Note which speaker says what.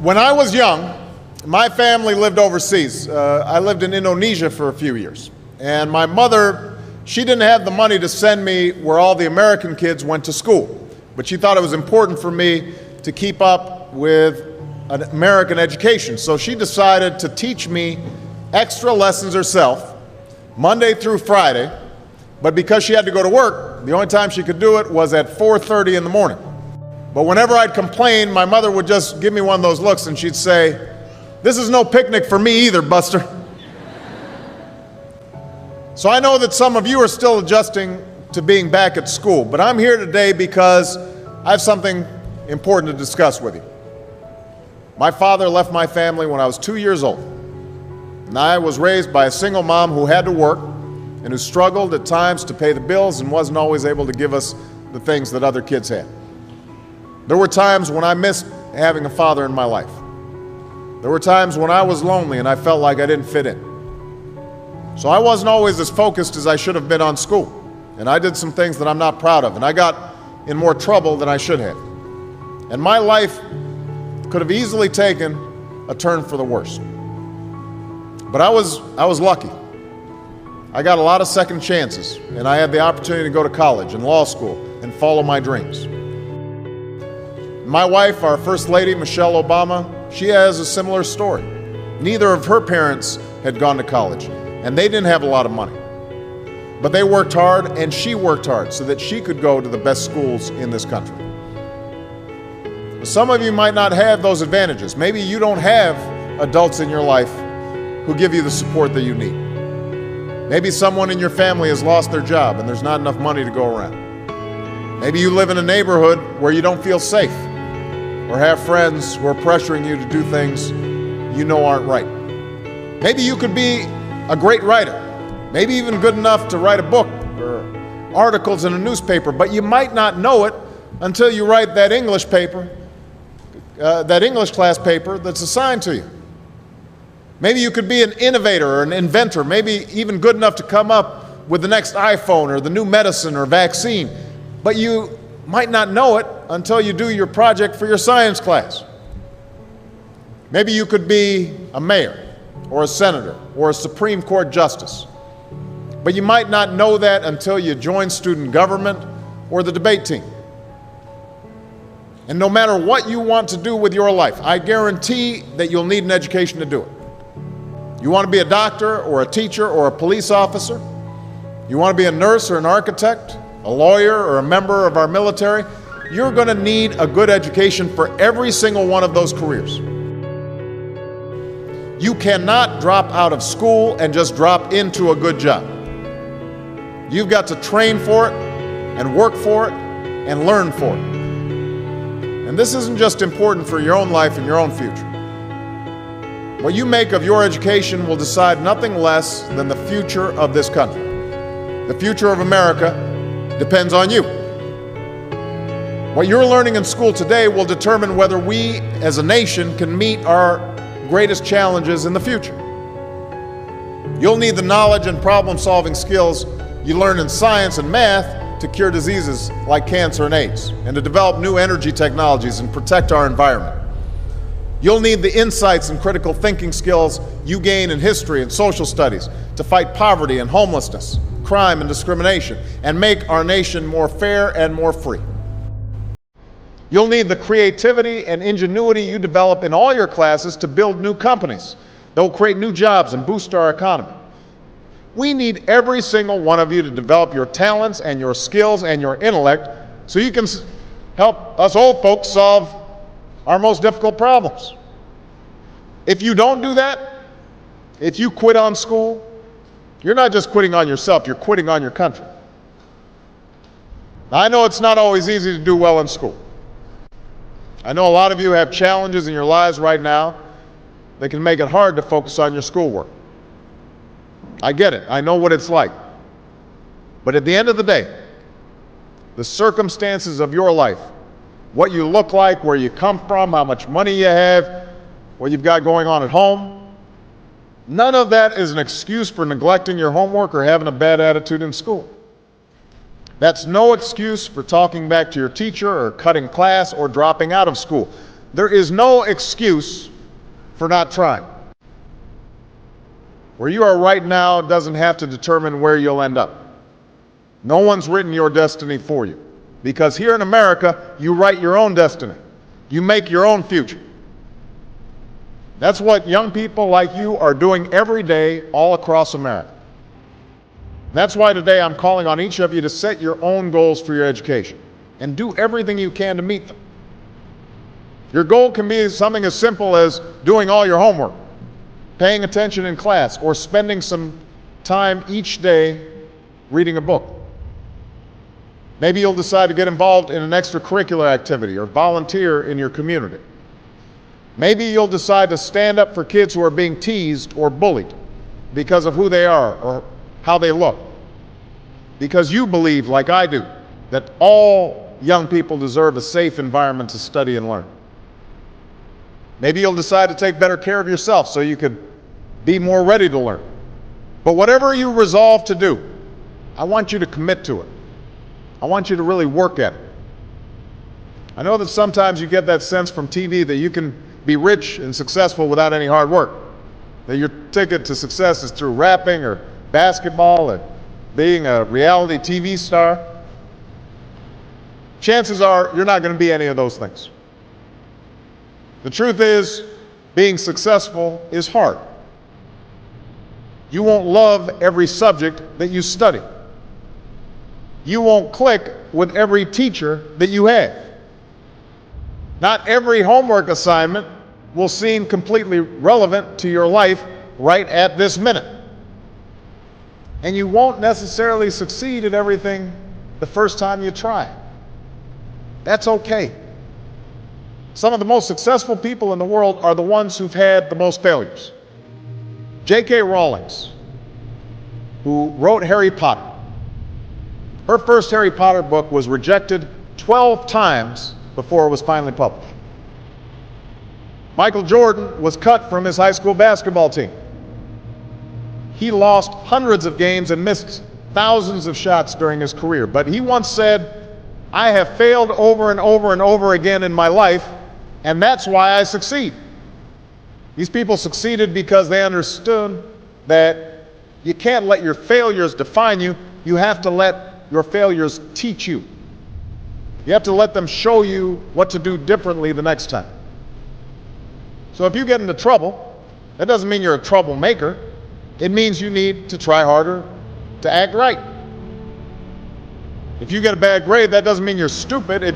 Speaker 1: When I was young, my family lived overseas. I lived in Indonesia for a few years. And my mother, she didn't have the money to send me where all the American kids went to school. But she thought it was important for me to keep up with an American education. So she decided to teach me extra lessons herself, Monday through Friday. But because she had to go to work, the only time she could do it was at 4:30 in the morning. But whenever I'd complain, my mother would just give me one of those looks and she'd say, "This is no picnic for me either, Buster." So I know that some of you are still adjusting to being back at school, but I'm here today because I have something important to discuss with you. My father left my family when I was 2 years old, and I was raised by a single mom who had to work and who struggled at times to pay the bills and wasn't always able to give us the things that other kids had. There were times when I missed having a father in my life. There were times when I was lonely and I felt like I didn't fit in. So I wasn't always as focused as I should have been on school. And I did some things that I'm not proud of. And I got in more trouble than I should have. And my life could have easily taken a turn for the worse. But I was lucky. I got a lot of second chances. And I had the opportunity to go to college and law school and follow my dreams. My wife, our First Lady, Michelle Obama, she has a similar story. Neither of her parents had gone to college, and they didn't have a lot of money. But they worked hard, and she worked hard so that she could go to the best schools in this country. Some of you might not have those advantages. Maybe you don't have adults in your life who give you the support that you need. Maybe someone in your family has lost their job, and there's not enough money to go around. Maybe you live in a neighborhood where you don't feel safe, or have friends who are pressuring you to do things you know aren't right. Maybe you could be a great writer, maybe even good enough to write a book or articles in a newspaper, but you might not know it until you write that English paper, that English class paper that's assigned to you. Maybe you could be an innovator or an inventor, maybe even good enough to come up with the next iPhone or the new medicine or vaccine, but you might not know it until you do your project for your science class. Maybe you could be a mayor or a senator or a Supreme Court justice, but you might not know that until you join student government or the debate team. And no matter what you want to do with your life, I guarantee that you'll need an education to do it. You want to be a doctor or a teacher or a police officer? You want to be a nurse or an architect, a lawyer or a member of our military? You're going to need a good education for every single one of those careers. You cannot drop out of school and just drop into a good job. You've got to train for it and work for it and learn for it. And this isn't just important for your own life and your own future. What you make of your education will decide nothing less than the future of this country. The future of America depends on you. What you're learning in school today will determine whether we as a nation can meet our greatest challenges in the future. You'll need the knowledge and problem-solving skills you learn in science and math to cure diseases like cancer and AIDS, and to develop new energy technologies and protect our environment. You'll need the insights and critical thinking skills you gain in history and social studies to fight poverty and homelessness, crime and discrimination, and make our nation more fair and more free. You'll need the creativity and ingenuity you develop in all your classes to build new companies that will create new jobs and boost our economy. We need every single one of you to develop your talents and your skills and your intellect so you can help us old folks solve our most difficult problems. If you don't do that, if you quit on school, you're not just quitting on yourself, you're quitting on your country. Now, I know it's not always easy to do well in school. I know a lot of you have challenges in your lives right now that can make it hard to focus on your schoolwork. I get it. I know what it's like. But at the end of the day, the circumstances of your life, what you look like, where you come from, how much money you have, what you've got going on at home, none of that is an excuse for neglecting your homework or having a bad attitude in school. That's no excuse for talking back to your teacher or cutting class or dropping out of school. There is no excuse for not trying. Where you are right now doesn't have to determine where you'll end up. No one's written your destiny for you. Because here in America, you write your own destiny. You make your own future. That's what young people like you are doing every day all across America. That's why today I'm calling on each of you to set your own goals for your education and do everything you can to meet them. Your goal can be something as simple as doing all your homework, paying attention in class, or spending some time each day reading a book. Maybe you'll decide to get involved in an extracurricular activity or volunteer in your community. Maybe you'll decide to stand up for kids who are being teased or bullied because of who they are or how they look. Because you believe, like I do, that all young people deserve a safe environment to study and learn. Maybe you'll decide to take better care of yourself so you could be more ready to learn. But whatever you resolve to do, I want you to commit to it. I want you to really work at it. I know that sometimes you get that sense from TV that you can be rich and successful without any hard work. That your ticket to success is through rapping or basketball or being a reality TV star. Chances are you're not going to be any of those things. The truth is, being successful is hard. You won't love every subject that you study. You won't click with every teacher that you have. Not every homework assignment will seem completely relevant to your life right at this minute. And you won't necessarily succeed at everything the first time you try. That's okay. Some of the most successful people in the world are the ones who've had the most failures. J.K. Rowling, who wrote Harry Potter, her first Harry Potter book was rejected 12 times before it was finally published. Michael Jordan was cut from his high school basketball team. He lost hundreds of games and missed thousands of shots during his career. But he once said, "I have failed over and over and over again in my life, and that's why I succeed." These people succeeded because they understood that you can't let your failures define you. You have to let your failures teach you. You have to let them show you what to do differently the next time. So if you get into trouble, that doesn't mean you're a troublemaker. It means you need to try harder to act right. If you get a bad grade, that doesn't mean you're stupid. It just